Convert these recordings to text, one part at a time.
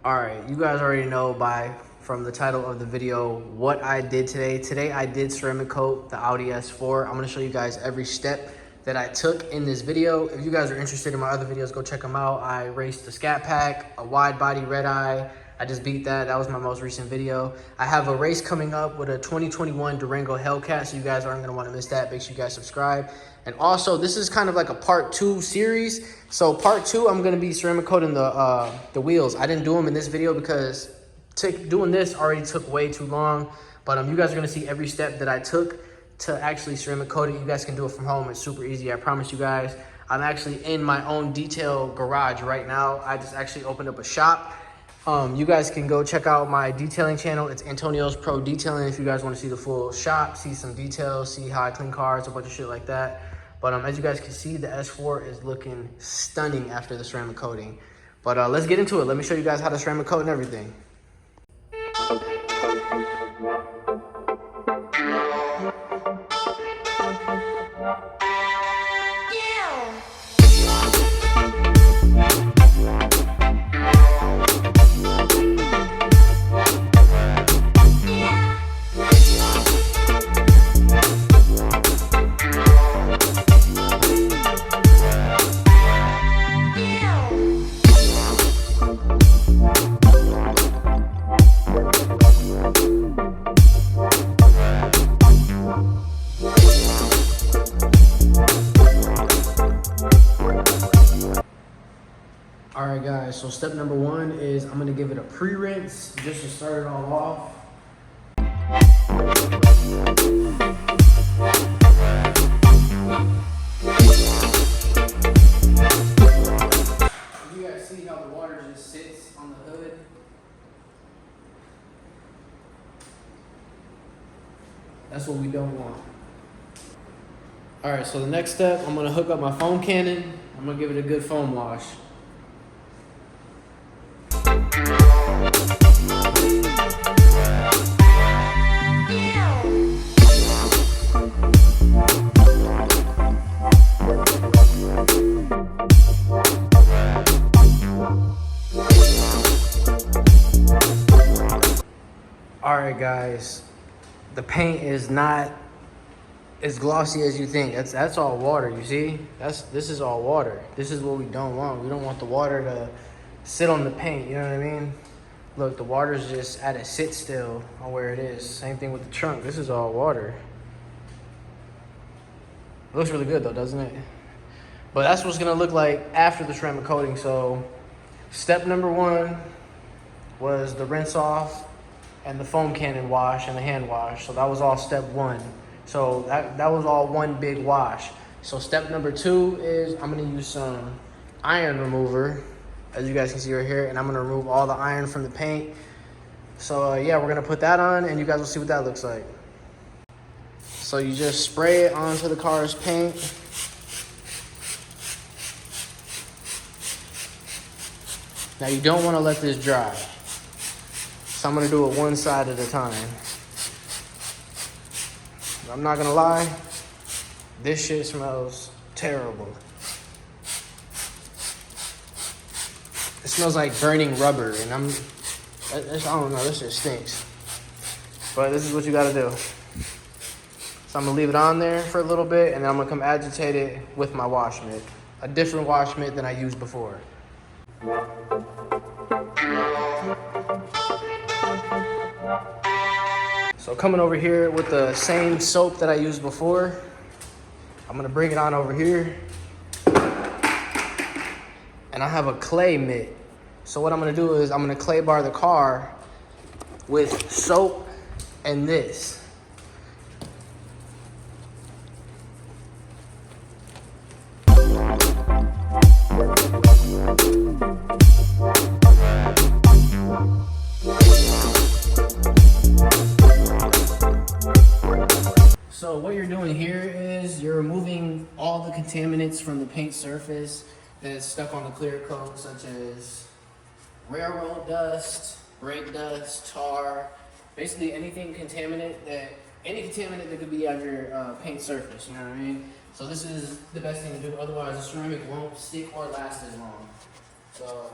All right, you guys already know from the title of the video what I did today. Today I did ceramic coat the Audi S4. I'm gonna show you guys every step that I took in this video. If you guys are interested in my other videos, go check them out. I raced the Scat Pack, a wide body red eye. I just beat that. That was my most recent video. I have a race coming up with a 2021 Durango Hellcat, so you guys aren't gonna wanna miss that. Make sure you guys subscribe. And also, this is kind of like a part 2 series. So part 2, I'm gonna be ceramic coating the wheels. I didn't do them in this video because doing this already took way too long. But you guys are gonna see every step that I took to actually ceramic coat it. You guys can do it from home. It's super easy, I promise you guys. I'm actually in my own detail garage right now. I just actually opened up a shop. You guys can go check out my detailing channel. It's Antonio's Pro Detailing if you guys want to see the full shop, see some details, see how I clean cars, a bunch of shit like that. But as you guys can see, the S4 is looking stunning after the ceramic coating. But let's get into it. Let me show you guys how to ceramic coat and everything. All right, guys, so step number 1 is I'm gonna give it a pre-rinse just to start it all off. You guys see how the water just sits on the hood? That's what we don't want. All right, so the next step, I'm gonna hook up my foam cannon. I'm gonna give it a good foam wash. All right, guys, the paint is not as glossy as you think. That's all water, you see? This is all water. This is what we don't want. We don't want the water to sit on the paint, you know what I mean? Look, the water's just at a sit still on where it is. Same thing with the trunk. This is all water. It looks really good though, doesn't it? But that's what's gonna look like after the ceramic coating. So step number 1 was the rinse off and the foam cannon wash and the hand wash. So that was all step 1. So that was all one big wash. So step number 2 is I'm gonna use some iron remover, as you guys can see right here, and I'm gonna remove all the iron from the paint. So yeah, we're gonna put that on and you guys will see what that looks like. So you just spray it onto the car's paint. Now you don't wanna let this dry. So I'm gonna do it one side at a time. I'm not gonna lie, this shit smells terrible. It smells like burning rubber, and I don't know, this shit stinks. But this is what you gotta do. So I'm gonna leave it on there for a little bit, and then I'm gonna come agitate it with my wash mitt. A different wash mitt than I used before. So coming over here with the same soap that I used before, I'm gonna bring it on over here. And I have a clay mitt. So what I'm gonna do is I'm gonna clay bar the car with soap and this. So what you're doing here is you're removing all the contaminants from the paint surface that's stuck on the clear coat, such as railroad dust, brake dust, tar, basically any contaminant that could be on your paint surface, you know what I mean? So this is the best thing to do, otherwise the ceramic won't stick or last as long. So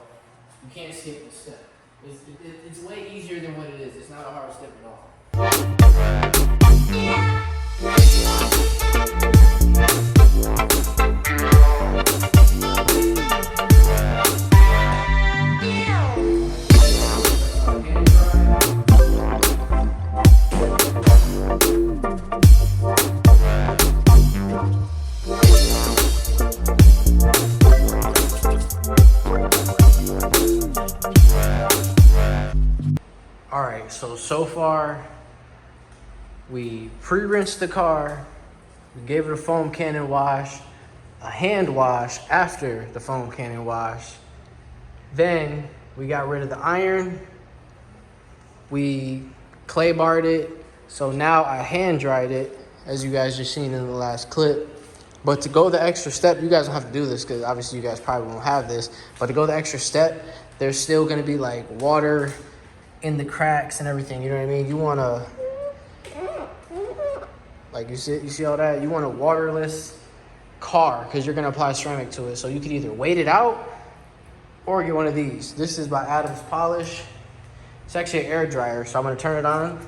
you can't skip this step. It's way easier than what it is. It's not a hard step at all. Alright, so far we pre-rinsed the car, we gave it a foam cannon wash, a hand wash after the foam cannon wash. Then we got rid of the iron, we clay barred it, so now I hand dried it, as you guys just seen in the last clip. But to go the extra step, you guys don't have to do this because obviously you guys probably won't have this, but to go the extra step, there's still gonna be like water in the cracks and everything, you know what I mean? You wanna, like you see all that? You want a waterless car because you're gonna apply ceramic to it. So you can either wait it out or get one of these. This is by Adam's Polish. It's actually an air dryer, so I'm gonna turn it on.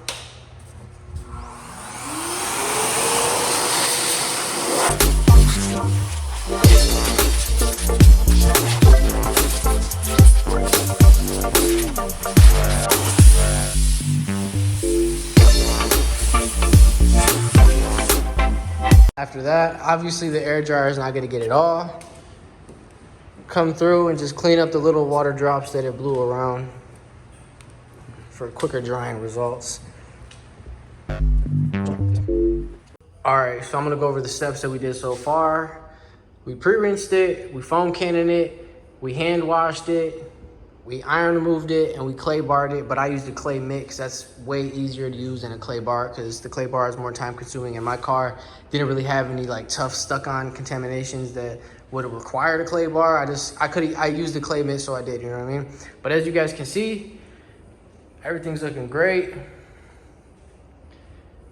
After that, obviously the air dryer is not gonna get it all. Come through and just clean up the little water drops that it blew around for quicker drying results. All right, so I'm gonna go over the steps that we did so far. We pre-rinsed it, we foam cannoned it, we hand washed it, we iron removed it, and we clay barred it, but I used the clay mix. That's way easier to use than a clay bar because the clay bar is more time consuming, and my car didn't really have any like tough stuck on contaminations that would have required a clay bar. I used the clay mix, so I did, you know what I mean? But as you guys can see, everything's looking great.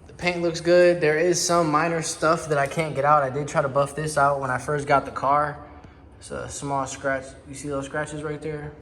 The paint looks good. There is some minor stuff that I can't get out. I did try to buff this out when I first got the car. It's a small scratch. You see those scratches right there?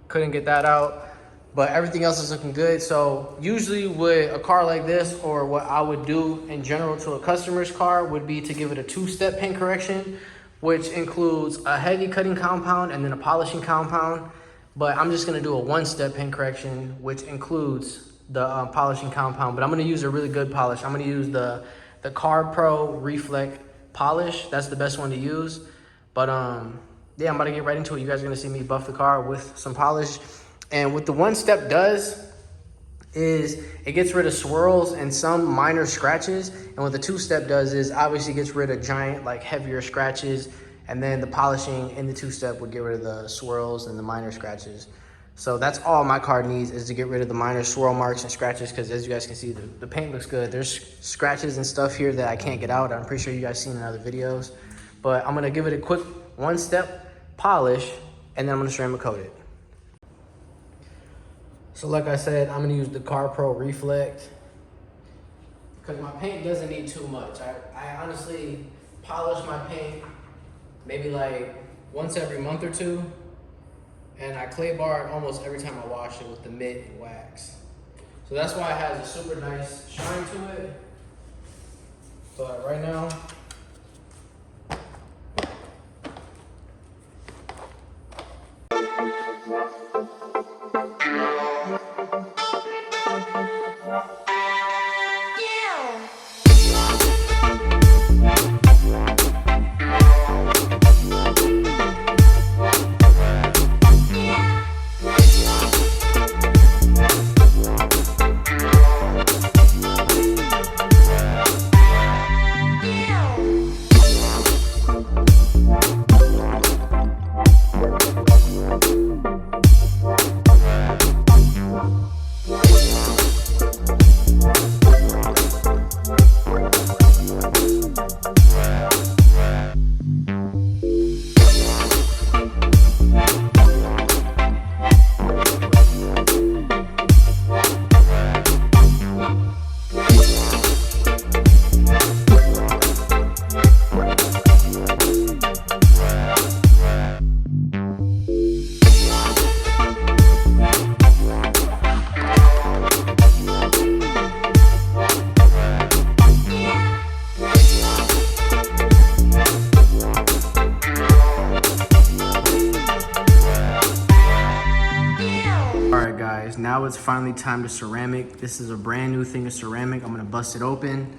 Couldn't get that out, but everything else is looking good. So usually with a car like this, or what I would do in general to a customer's car, would be to give it a two-step paint correction, which includes a heavy cutting compound and then a polishing compound. But I'm just gonna do a one-step paint correction, which includes the polishing compound, but I'm gonna use a really good polish. I'm gonna use the Carb Pro Reflect polish. That's the best one to use. But yeah, I'm about to get right into it. You guys are gonna see me buff the car with some polish. And what the one step does is it gets rid of swirls and some minor scratches. And what the two step does is obviously gets rid of giant, like heavier scratches. And then the polishing in the two step would get rid of the swirls and the minor scratches. So that's all my car needs, is to get rid of the minor swirl marks and scratches, because as you guys can see, the paint looks good. There's scratches and stuff here that I can't get out. I'm pretty sure you guys seen in other videos. But I'm gonna give it a quick one-step polish, and then I'm gonna ceramic coat it. So like I said, I'm gonna use the Carb Pro Reflect because my paint doesn't need too much. I honestly polish my paint maybe like once every month or two, and I clay bar it almost every time I wash it with the mitt and wax. So that's why it has a super nice shine to it. But right now, Yeah. guys, now it's finally time to ceramic. This is a brand new thing of ceramic. I'm gonna bust it open.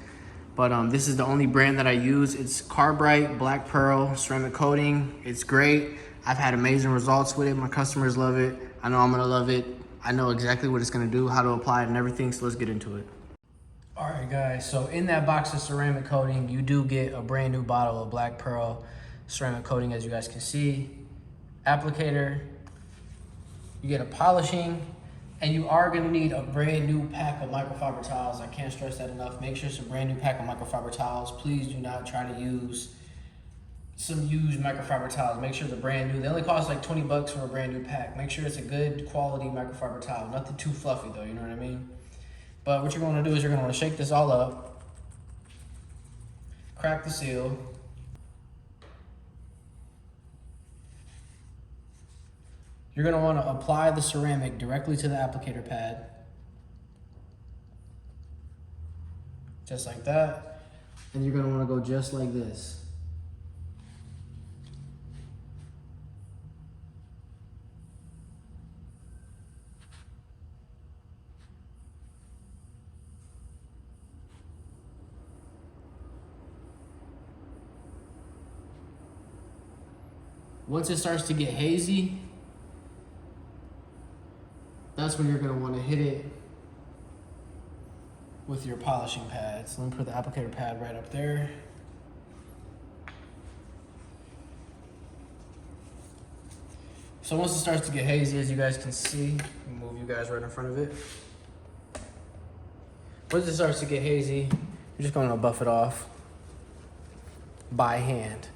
But this is the only brand that I use. It's Carbrite Black Pearl ceramic coating. It's great. I've had amazing results with it. My customers love it. I know I'm gonna love it. I know exactly what it's gonna do, how to apply it and everything, so let's get into it. All right guys, so in that box of ceramic coating, you do get a brand new bottle of Black Pearl ceramic coating, as you guys can see. Applicator, you get a polishing, and you are gonna need a brand new pack of microfiber towels. I can't stress that enough. Make sure it's a brand new pack of microfiber towels. Please do not try to use some used microfiber towels. Make sure they're brand new. They only cost like 20 bucks for a brand new pack. Make sure it's a good quality microfiber towel. Nothing too fluffy though, you know what I mean? But what you're gonna do is you're gonna wanna shake this all up, crack the seal, you're gonna wanna apply the ceramic directly to the applicator pad. Just like that. And you're gonna wanna go just like this. Once it starts to get hazy, that's when you're gonna wanna hit it with your polishing pad. So let me put the applicator pad right up there. So once it starts to get hazy, as you guys can see, move you guys right in front of it. Once it starts to get hazy, you're just gonna buff it off by hand.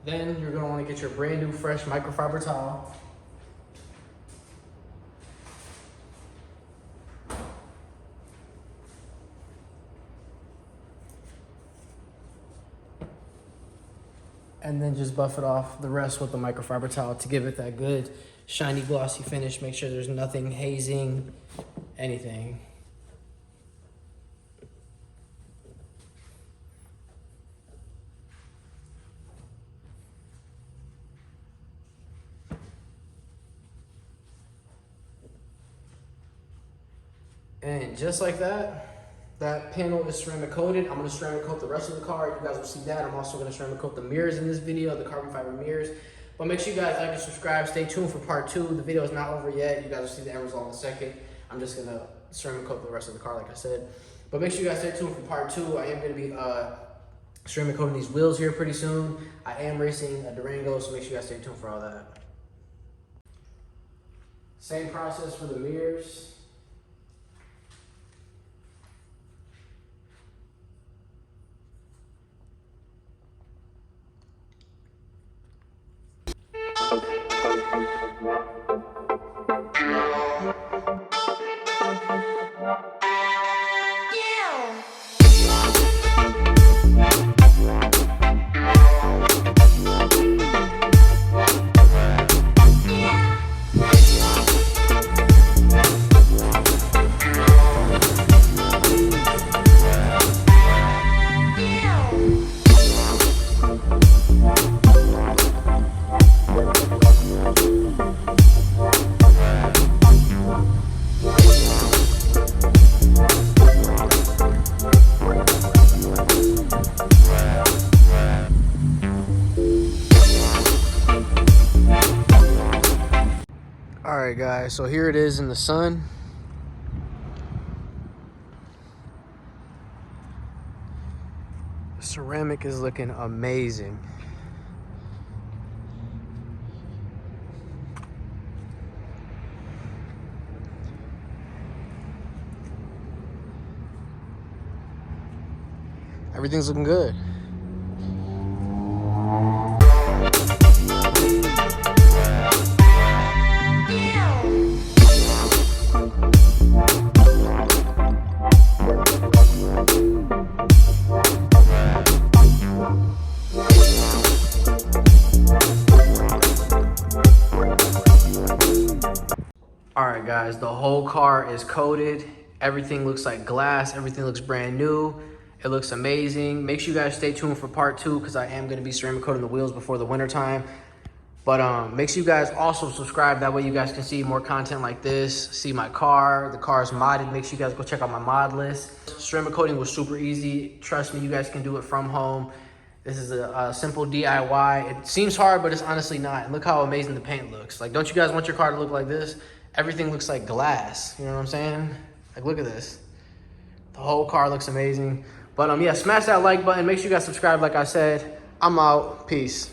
Then you're gonna wanna get your brand new fresh microfiber towel. And then just buff it off the rest with the microfiber towel to give it that good shiny glossy finish. Make sure there's nothing hazing, anything. And just like that, that panel is ceramic coated. I'm gonna ceramic coat the rest of the car. You guys will see that. I'm also gonna ceramic coat the mirrors in this video, the carbon fiber mirrors. But make sure you guys like and subscribe. Stay tuned for part 2. The video is not over yet. You guys will see the end result in a second. I'm just gonna ceramic coat the rest of the car, like I said. But make sure you guys stay tuned for part 2. I am gonna be ceramic coating these wheels here pretty soon. I am racing a Durango, so make sure you guys stay tuned for all that. Same process for the mirrors. Alright guys, so here it is in the sun. Ceramic is looking amazing. Everything's looking good. All right, guys, the whole car is coated Everything looks like glass. Everything looks brand new. It looks amazing. Make sure you guys stay tuned for part 2 because I am going to be ceramic coating the wheels before the winter time. But make sure you guys also subscribe. That way you guys can see more content like this. See my car. The car is modded. Make sure you guys go check out my mod list. Ceramic coating was super easy. Trust me, you guys can do it from home. This is a simple DIY. It seems hard, but it's honestly not. And look how amazing the paint looks. Like, don't you guys want your car to look like this? Everything looks like glass. You know what I'm saying? Like, look at this. The whole car looks amazing. But yeah, smash that like button. Make sure you guys subscribe like I said. I'm out. Peace.